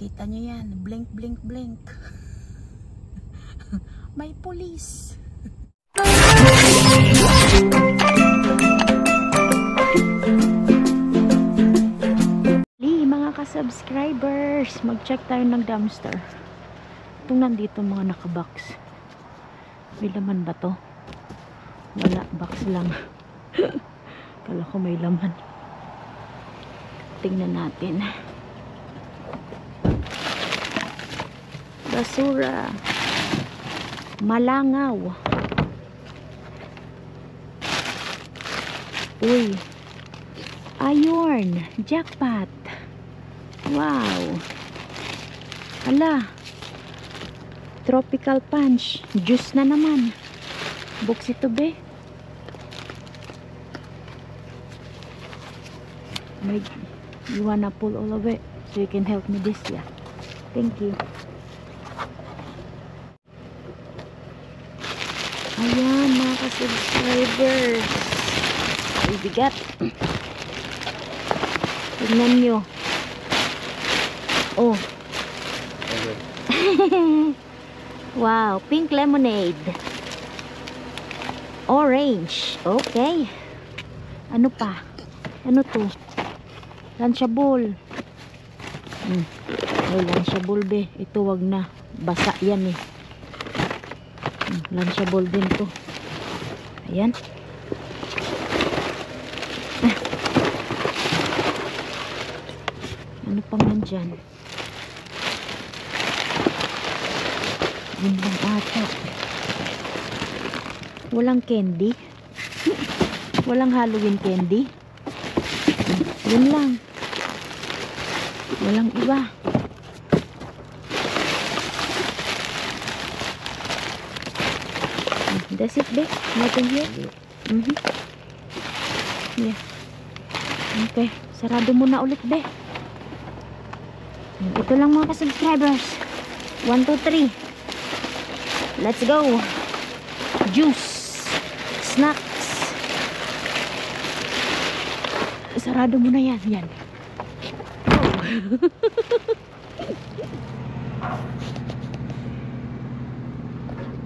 Kita nyo yan. Blink, blink, blink. May pulis. Mga ka-subscribers, mag-check tayo ng dumpster. Itong nandito mga nakabox. May laman ba to? Wala, box lang. Kala ko may laman. Tingnan natin. Basura. Malangaw. Uy. Ayun. Jackpot. Wow. Ala. Tropical punch. Juice na naman. Box ito be. You wanna pull all of it so you can help me this, yeah. Thank you. Ayan mga ka-subscribers. Ay bigat. Tignan nyo. Oh. Wow, pink lemonade. Orange. Okay. Ano pa? Ano to? Lunchable. Ay, lunchable be. Ito wag na. Basa yan eh. Lunchable din to. Ayan. Ano pang nandyan? Yun lang ata. Walang candy. Walang Halloween candy. Yun lang. Walang iba. That's it, be. Nothing here. Yeah. Okay. Sarado muna ulit, be. Ito lang mga ka-subscribers. 1, 2, 3. Let's go. Juice. Snacks. Sarado mo na yan. Yan.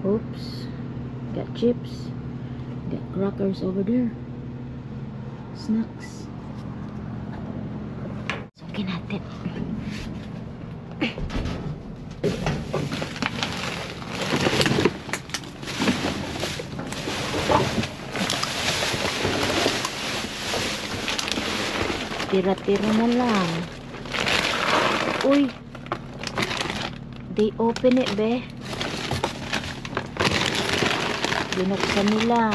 Oops. Got chips. Got crackers over there. Snacks. Sukin natin. Tira-tira na lang. Uy. They open it, be. Binuksan nila.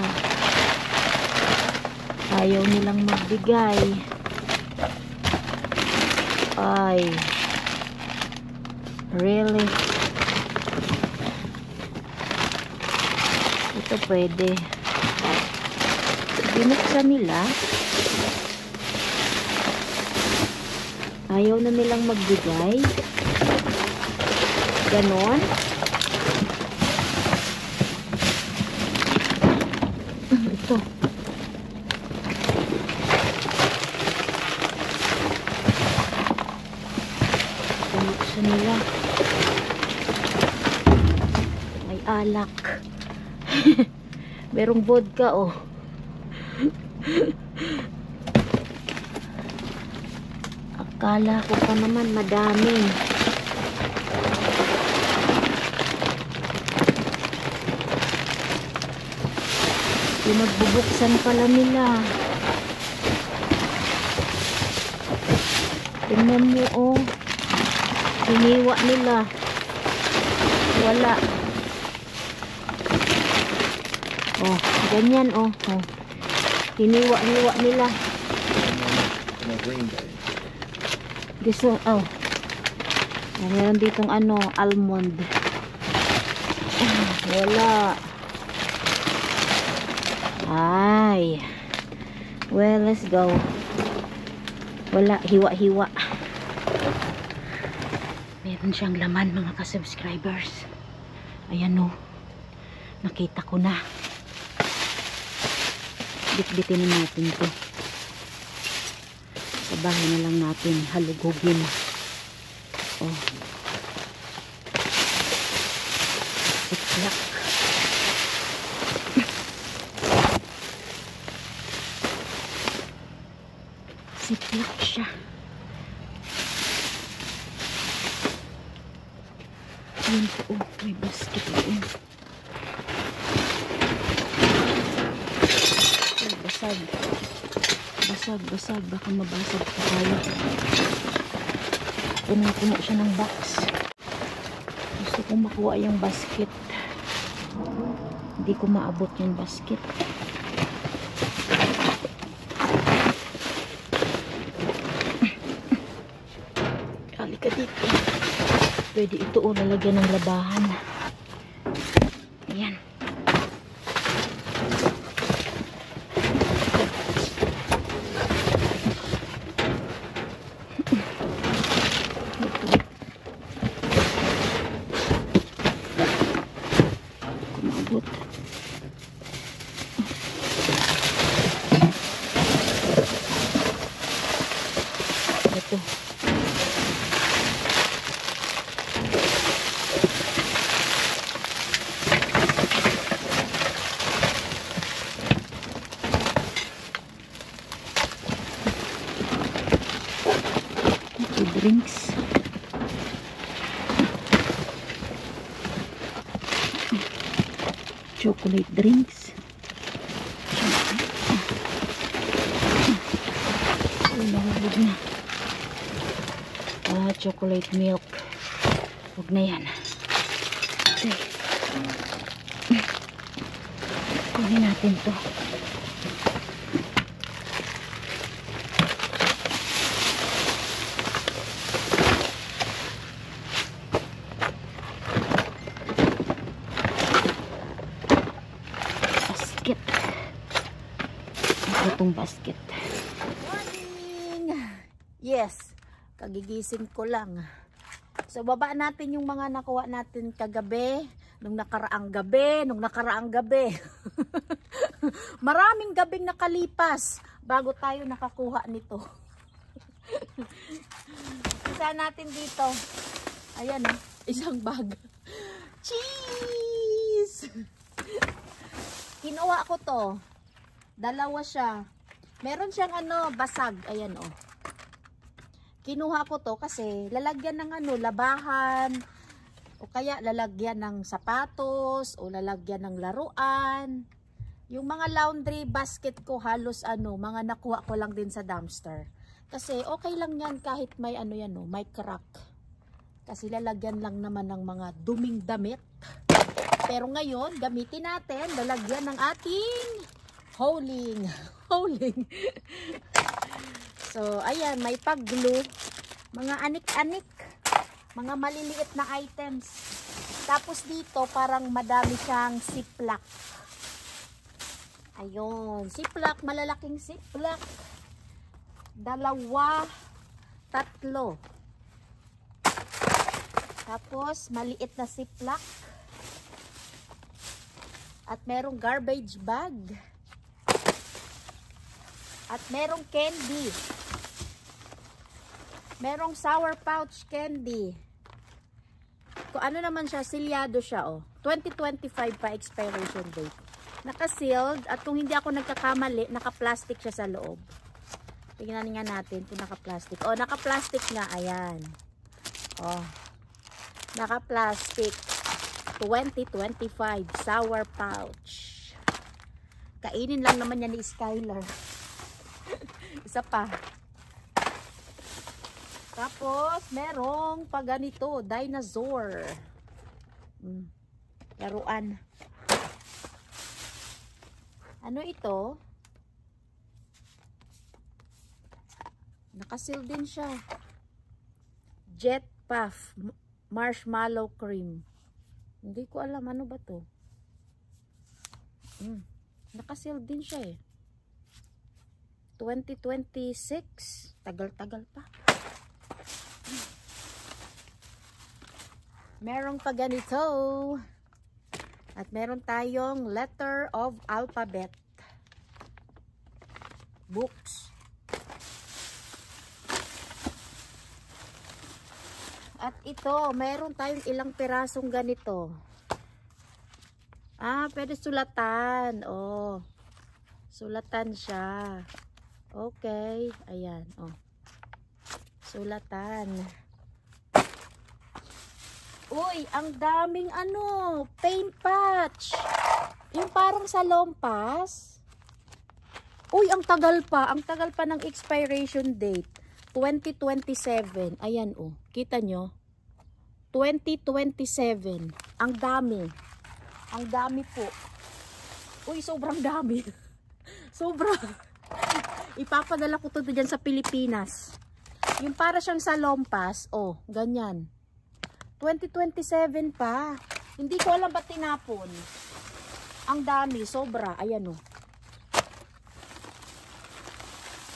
Ayaw nilang magbigay. Ay. Really? Ito pwede. Binuksan nila. Ayaw na nilang magbigay. Ganon. Ito. Binuksan nila. May alak. Merong vodka, oh. Akala ko pa naman madami. Pinagbubuksan pala nila. Tingnan mo, oh. Hiniwa nila. Wala. Oh, ganyan, oh. Oh. Hiniwa-hiwa nila. This one, oh. Meron ditong ano, almond. Wala. Ay. Well, let's go. Wala, hiwa-hiwa. Meron siyang laman mga ka-subscribers. Ayan, oh. Nakita ko na. Bit-bitin natin to. Sa bahay na lang natin halugugin. Oh. Siplak. Siplak siya. Ayun po, oh, may basket doon. Oh, basag. Basag. Baka mabasag pa tayo. Puno siya ng box. Gusto kong makuha yung basket. Hindi ko maabot yung basket. Halika dito. Pwede ito o lalagyan ng labahan. Ayan. Kumabot. Ito. Drinks. Chocolate drinks. Nahulog na. Chocolate milk. Huwag na yan. Okay. Kunin natin to. Itong basket. Morning! Yes, kagigising ko lang. So, baba natin yung mga nakuha natin kagabi, nung nakaraang gabi. Maraming gabing nakalipas bago tayo nakakuha nito. Isa natin dito. Ayan, isang bag. Cheese! Kinuha ko to. Dalawa siya. Meron siyang basag. Ayan oh. Kinuha ko to kasi lalagyan ng labahan. O kaya lalagyan ng sapatos. O lalagyan ng laruan. Yung mga laundry basket ko halos mga nakuha ko lang din sa dumpster. Kasi okay lang yan kahit may yan may crack. Kasi lalagyan lang naman ng mga duming damit. Pero ngayon, gamitin natin. Lalagyan ng ating holing. So, ayan, may pag-glue. Mga anik-anik. Mga maliliit na items. Tapos dito, parang madami siyang siplak. Ayun, siplak, malalaking siplak. 2, 3. Tapos, maliit na siplak. At merong garbage bag. At merong candy. Merong sour pouch candy. Kung ano naman siya, silyado siya oh. 2025 pa expiration date. Naka-sealed at kung hindi ako nagkakamali, naka-plastic siya sa loob. Tingnan nga natin kung naka-plastic. Oh, naka-plastic nga, ayan. Oh. Naka-plastic. 2025 sour pouch. Kainin lang naman yan ni Skylar. Isa pa. Tapos, merong paganito, dinosaur. Laruan. Ano ito? Nakasil din siya. Jet Puff Marshmallow Cream. Hindi ko alam ano ba to. Nakasil din siya eh. 2026. Tagal-tagal pa. Merong pa ganito. At meron tayong letter of alphabet. Books. At ito, mayroon tayong ilang pirasong ganito. Pwede sulatan. Oh. Sulatan siya. Okay. Ayan. Oh. Sulatan. Uy, ang daming paint patch. Yung parang sa lompas. Uy, ang tagal pa. Ang tagal pa ng expiration date. 2027. Ayan, oh. Kita nyo? 2027. Ang dami. Ang dami po. Uy, sobrang dami. Sobra. Ipapadala ko to dyan sa Pilipinas. Yung para siyang sa lompas. Oh, ganyan. 2027 pa. Hindi ko alam ba't tinapon. Ang dami. Sobra. Ayan, oh.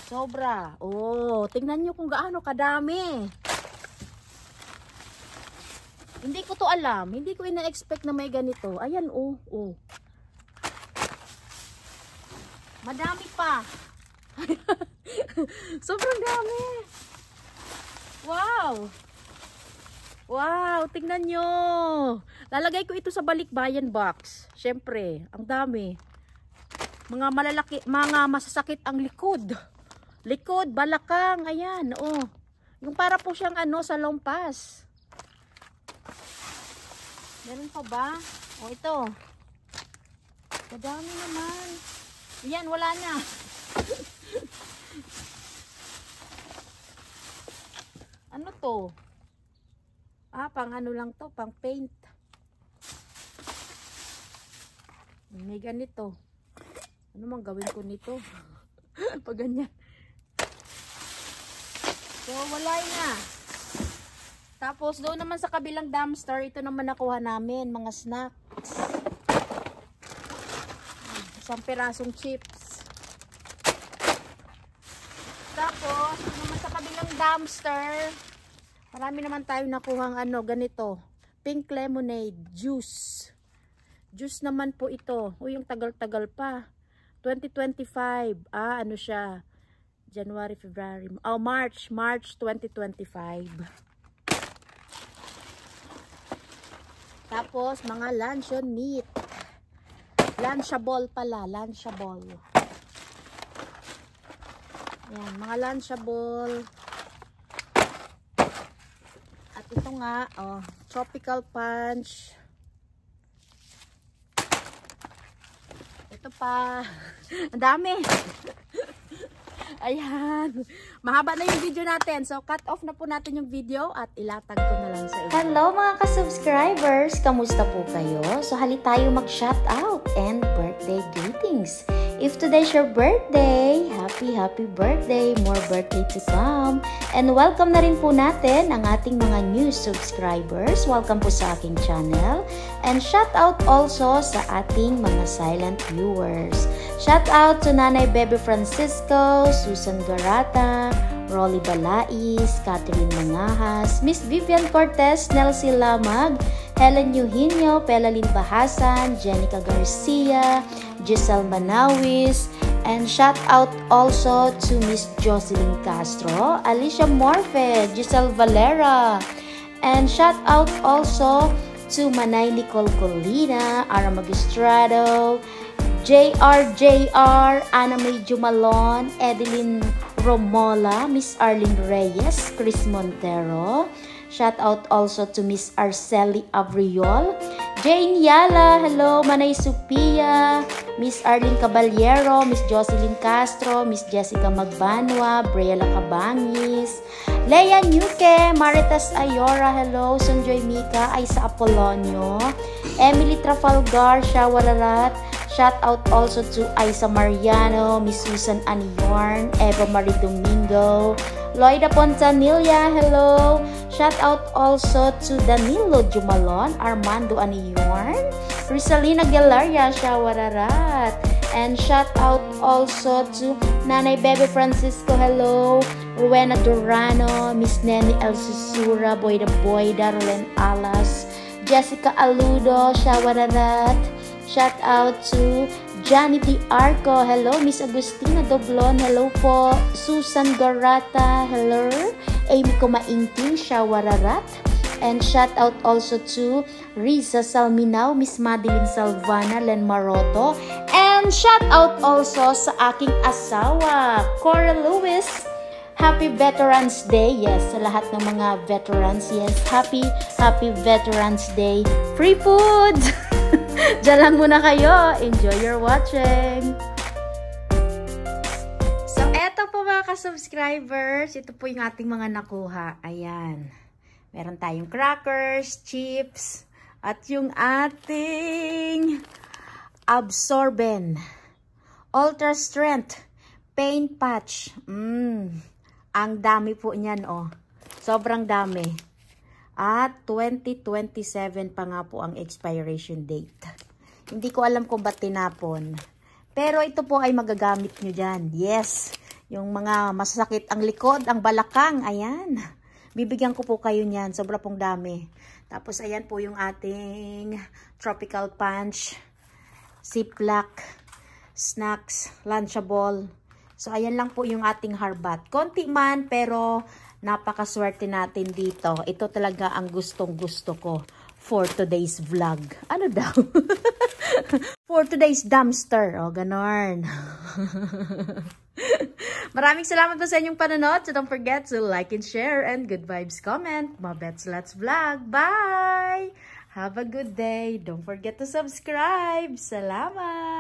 Sobra. Oh, tingnan nyo kung gaano kadami. Hindi ko to alam. Hindi ko ina-expect na may ganito. Ayan, oh. Oh. Madami pa. Sobrang dami. Wow. Wow, tingnan nyo. Lalagay ko ito sa balikbayan box. Siyempre, ang dami. Mga malalaki, mga masasakit ang likod. Likod, balakang, ayan, oh. Yung para po siyang sa lompas. Meron pa ba? Oh, ito. Madami naman. Yan, wala na. Ano to? Pang lang to, pang paint. May ganito. Ano mang gawin ko nito? Pag ganyan. So, wala na. Tapos, doon naman sa kabilang dumpster, ito naman nakuha namin, mga snacks. Isang pirasong chips. Tapos, doon naman sa kabilang dumpster, marami naman tayo nakuhang ganito. Pink lemonade, juice. Juice naman po ito. Uy, yung tagal-tagal pa. 2025. Ano siya? January, February. Oh, March 2025. Tapos, mga luncheon meat. Lunchable pala. Lunchable. Ayan, mga lunchable. At ito nga, oh, tropical punch. Ito pa. Ang dami. Ayan. Mahaba na yung video natin. So, cut off na po natin yung video at ilatag ko na lang sa inyo. Hello mga ka-subscribers! Kamusta po kayo? So, hali tayo mag-shout out and birthday greetings. If today's your birthday, happy birthday! More birthday to come! And welcome na rin po natin ang ating mga new subscribers. Welcome po sa aking channel. And shout out also sa ating mga silent viewers. Shout out to Nanay Bebe Francisco, Susan Garata, Rolly Balais, Catherine Mangahas, Miss Vivian Cortez, Nelsie Lamag, Helen Eugenio, Pelalyn Bahasan, Jenica Garcia, Giselle Manawis, and shout out also to Miss Jocelyn Castro, Alicia Morfe, Giselle Valera, and shout out also to Manay Nicole Colina, Ara Magistrado, JR, Ana May Jumalon, Edeline Romola, Miss Arlene Reyes, Chris Montero. Shout out also to Miss Arceli Abriol, Jane Yala, hello, Manay Supia, Miss Arlene Caballero, Miss Jocelyn Castro, Miss Jessica Magbanwa, Briella Cabangis, Leia Nuke, Maritas Ayora, hello, Sunjoy Mika, Aisa Apolonio, Emily Trafalgar, Shawararat. Shout out also to Aisa Mariano, Miss Susan Aniorn, Eva Marie Domingo, Loida Pontanilla, hello. Shout out also to Danilo Jumalon, Armando Aniorn, Rizalina Galaria, Shawararat. And shout out also to Nanay Bebe Francisco, hello. Rowena Durano, Miss Neni El Susura, Boyda Boyda, Rolen Alas, Jessica Aludo, Shawararat. Shout out to Johnny D. Arco, hello. Miss Agustina Doblon, hello po. Susan Garata, hello. Amy Kumainting, Shawararat. And shout out also to Riza Salminaw, Miss Madeline Salvana, Len Maroto. And shout out also sa aking asawa, Cora Lewis. Happy Veterans Day. Yes, sa lahat ng mga veterans. Yes, happy Veterans Day. Free food! Diyan lang muna kayo. Enjoy your watching. So, eto po mga ka-subscribers. Ito po yung ating mga nakuha. Ayan. Meron tayong crackers, chips, at yung ating Absorben Ultra Strength Paint Patch. Ang dami po niyan, oh. Sobrang dami. At 2027 pa nga po ang expiration date. Hindi ko alam kung ba't tinapon. Pero ito po ay magagamit nyo dyan. Yes. Yung mga masakit ang likod, ang balakang. Ayan. Bibigyan ko po kayo niyan. Sobra pong dami. Tapos, ayan po yung ating Tropical Punch, Ziploc, snacks, Lunchable. So, ayan lang po yung ating harbat. Konti man, pero napakaswerte natin dito. Ito talaga ang gustong-gusto ko for today's vlog. Ano daw? For today's dumpster. O, ganon. Maraming salamat po sa inyong panonood. So don't forget to like and share and good vibes comment. Mabets Let's Vlog. Bye! Have a good day. Don't forget to subscribe. Salamat!